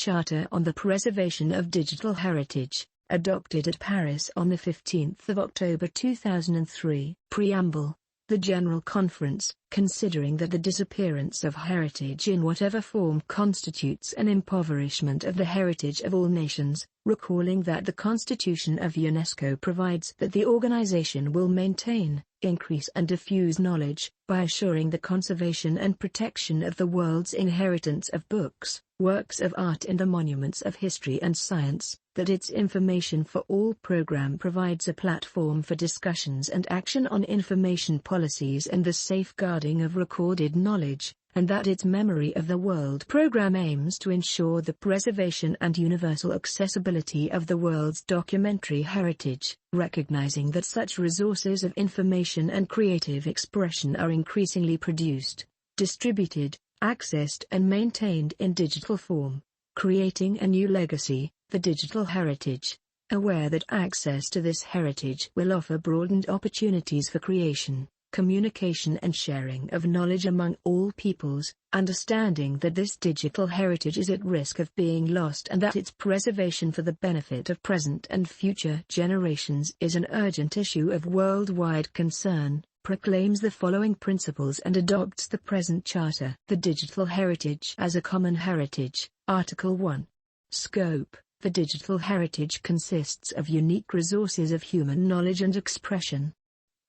Charter on the Preservation of Digital Heritage, adopted at Paris on 15 October 2003. Preamble. The General Conference, considering that the disappearance of heritage in whatever form constitutes an impoverishment of the heritage of all nations, recalling that the Constitution of UNESCO provides that the organization will maintain, increase and diffuse knowledge, by assuring the conservation and protection of the world's inheritance of books, works of art and the monuments of history and science, that its Information for All program provides a platform for discussions and action on information policies and the safeguarding of recorded knowledge, and that its Memory of the World program aims to ensure the preservation and universal accessibility of the world's documentary heritage, recognizing that such resources of information and creative expression are increasingly produced, distributed, accessed and maintained in digital form, creating a new legacy, the digital heritage, aware that access to this heritage will offer broadened opportunities for creation, communication and sharing of knowledge among all peoples, understanding that this digital heritage is at risk of being lost and that its preservation for the benefit of present and future generations is an urgent issue of worldwide concern, proclaims the following principles and adopts the present Charter. The digital heritage as a common heritage. Article 1. Scope. The digital heritage consists of unique resources of human knowledge and expression.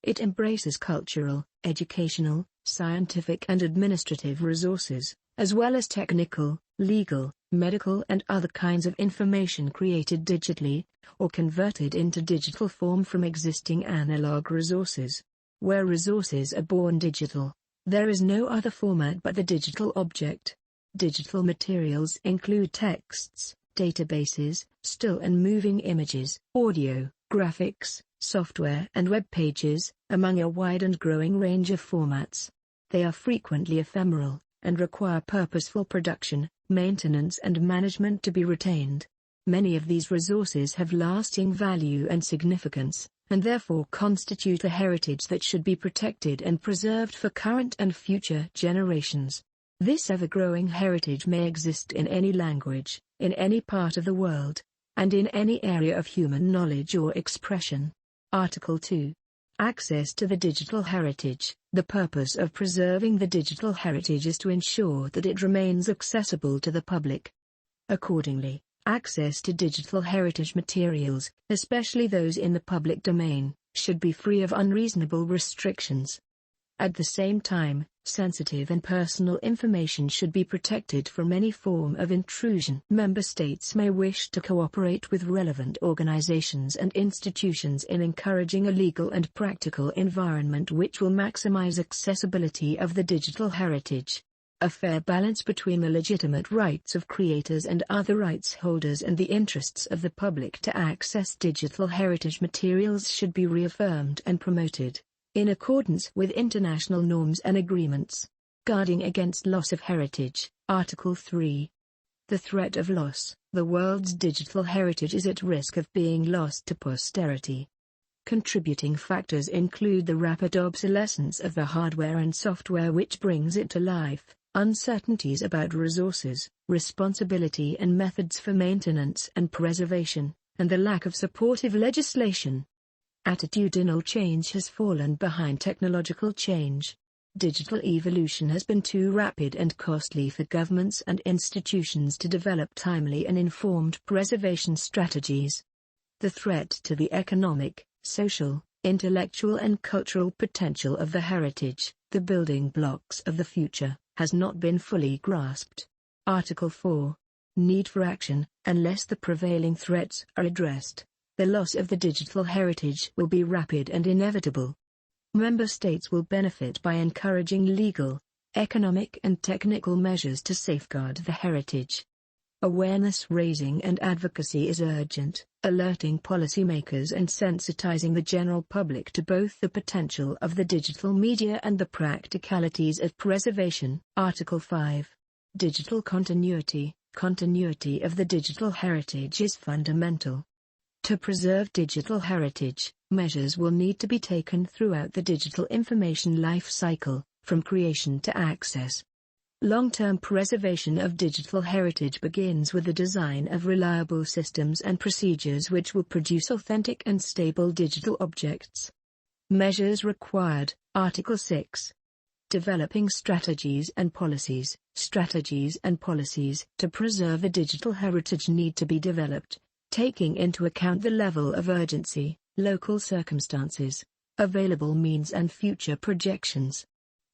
It embraces cultural, educational, scientific and administrative resources, as well as technical, legal, medical and other kinds of information created digitally, or converted into digital form from existing analog resources. Where resources are born digital, there is no other format but the digital object. Digital materials include texts, databases, still and moving images, audio, graphics, software and web pages, among a wide and growing range of formats. They are frequently ephemeral, and require purposeful production, maintenance and management to be retained. Many of these resources have lasting value and significance, and therefore constitute a heritage that should be protected and preserved for current and future generations. This ever-growing heritage may exist in any language, in any part of the world, and in any area of human knowledge or expression. Article 2. Access to the digital heritage. The purpose of preserving the digital heritage is to ensure that it remains accessible to the public. Accordingly, access to digital heritage materials, especially those in the public domain, should be free of unreasonable restrictions. At the same time, sensitive and personal information should be protected from any form of intrusion. Member states may wish to cooperate with relevant organizations and institutions in encouraging a legal and practical environment which will maximize accessibility of the digital heritage. A fair balance between the legitimate rights of creators and other rights holders and the interests of the public to access digital heritage materials should be reaffirmed and promoted, in accordance with international norms and agreements. Guarding against loss of heritage. Article 3. The threat of loss. The world's digital heritage is at risk of being lost to posterity. Contributing factors include the rapid obsolescence of the hardware and software which brings it to life, uncertainties about resources, responsibility and methods for maintenance and preservation, and the lack of supportive legislation. Attitudinal change has fallen behind technological change. Digital evolution has been too rapid and costly for governments and institutions to develop timely and informed preservation strategies. The threat to the economic, social, intellectual and cultural potential of the heritage, the building blocks of the future, has not been fully grasped. Article 4. Need for action. Unless the prevailing threats are addressed, the loss of the digital heritage will be rapid and inevitable. Member states will benefit by encouraging legal, economic and technical measures to safeguard the heritage. Awareness raising and advocacy is urgent, alerting policymakers and sensitizing the general public to both the potential of the digital media and the practicalities of preservation. Article 5. Digital continuity. Continuity of the digital heritage is fundamental. To preserve digital heritage, measures will need to be taken throughout the digital information life cycle, from creation to access. Long-term preservation of digital heritage begins with the design of reliable systems and procedures which will produce authentic and stable digital objects. Measures required, Article 6. Developing strategies and policies. Strategies and policies to preserve a digital heritage need to be developed, taking into account the level of urgency, local circumstances, available means and future projections.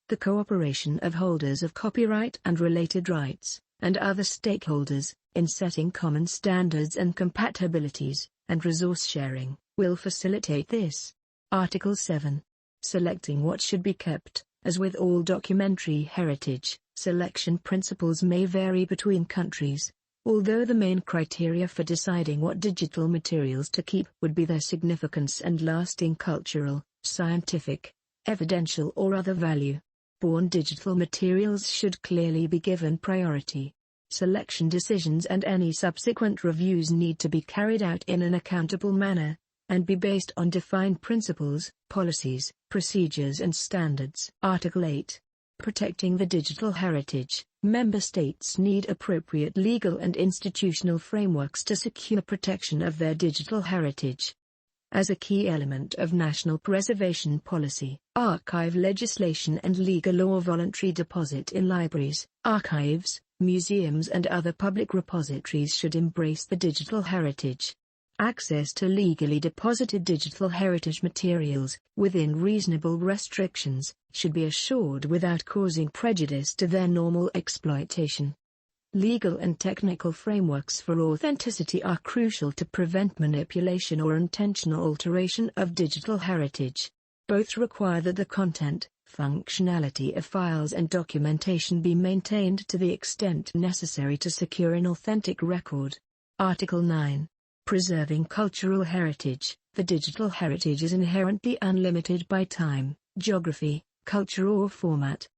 The cooperation of holders of copyright and related rights, and other stakeholders, in setting common standards and compatibilities, and resource sharing, will facilitate this. Article 7. Selecting what should be kept. As with all documentary heritage, selection principles may vary between countries, although the main criteria for deciding what digital materials to keep would be their significance and lasting cultural, scientific, evidential or other value. Born digital materials should clearly be given priority. Selection decisions and any subsequent reviews need to be carried out in an accountable manner, and be based on defined principles, policies, procedures and standards. Article 8. Protecting the digital heritage. Member states need appropriate legal and institutional frameworks to secure protection of their digital heritage. As a key element of national preservation policy, archive legislation and legal or voluntary deposit in libraries, archives, museums and other public repositories should embrace the digital heritage. Access to legally deposited digital heritage materials, within reasonable restrictions, should be assured without causing prejudice to their normal exploitation. Legal and technical frameworks for authenticity are crucial to prevent manipulation or intentional alteration of digital heritage. Both require that the content, functionality of files and documentation be maintained to the extent necessary to secure an authentic record. Article 9. Preserving cultural heritage. The digital heritage is inherently unlimited by time, geography, culture or format.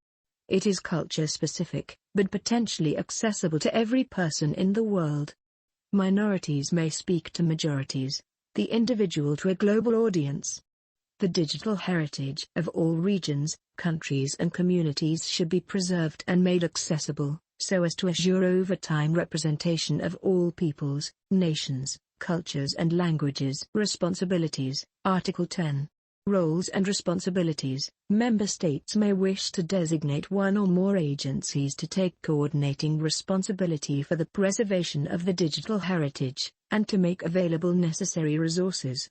It is culture-specific, but potentially accessible to every person in the world. Minorities may speak to majorities, the individual to a global audience. The digital heritage of all regions, countries and communities should be preserved and made accessible, so as to assure over time representation of all peoples, nations, cultures and languages. Responsibilities. Article 10. Roles and responsibilities. Member states may wish to designate one or more agencies to take coordinating responsibility for the preservation of the digital heritage, and to make available necessary resources.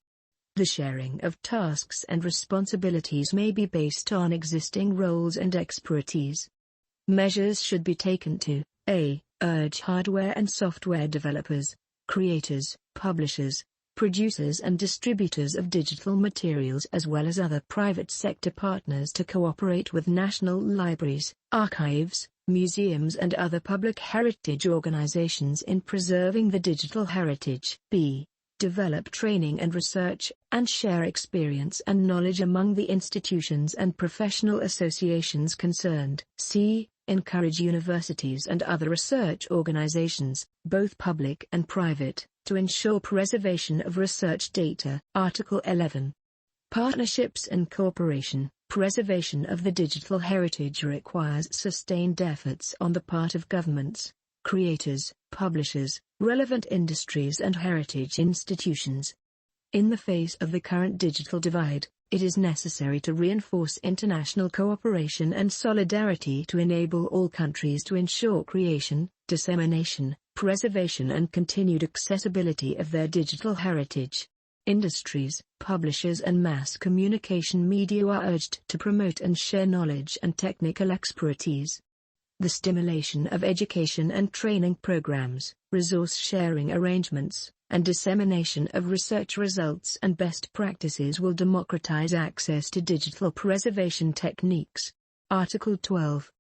The sharing of tasks and responsibilities may be based on existing roles and expertise. Measures should be taken to a. Urge hardware and software developers, creators, publishers, producers and distributors of digital materials as well as other private sector partners to cooperate with national libraries, archives, museums and other public heritage organizations in preserving the digital heritage. B. Develop training and research, and share experience and knowledge among the institutions and professional associations concerned. C. Encourage universities and other research organizations, both public and private, to ensure preservation of research data. Article 11. Partnerships and cooperation. Preservation of the digital heritage requires sustained efforts on the part of governments, creators, publishers, relevant industries and heritage institutions. In the face of the current digital divide, it is necessary to reinforce international cooperation and solidarity to enable all countries to ensure creation, dissemination, preservation and continued accessibility of their digital heritage. Industries, publishers and mass communication media are urged to promote and share knowledge and technical expertise. The stimulation of education and training programs, resource sharing arrangements, and dissemination of research results and best practices will democratize access to digital preservation techniques. Article 12.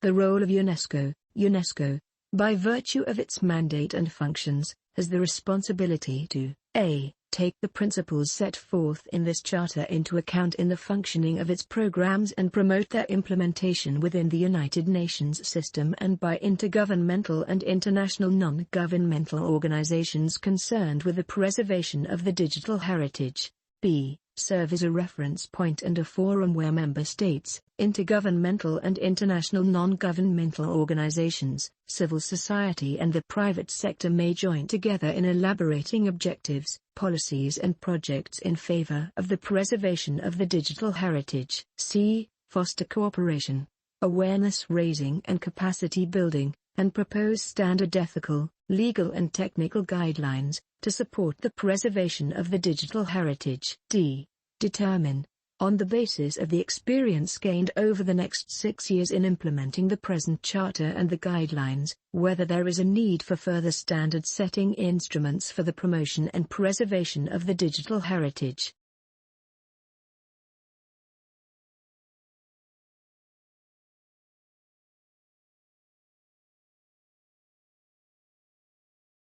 The role of UNESCO. UNESCO, by virtue of its mandate and functions, has the responsibility to a. Take the principles set forth in this charter into account in the functioning of its programs and promote their implementation within the United Nations system and by intergovernmental and international non-governmental organizations concerned with the preservation of the digital heritage. b. Serve as a reference point and a forum where member states, intergovernmental and international non-governmental organizations, civil society and the private sector may join together in elaborating objectives, policies and projects in favor of the preservation of the digital heritage. c. Foster cooperation, awareness raising and capacity building, and propose standard ethical, legal and technical guidelines to support the preservation of the digital heritage. d. Determine, on the basis of the experience gained over the next 6 years in implementing the present Charter and the guidelines, whether there is a need for further standard-setting instruments for the promotion and preservation of the digital heritage.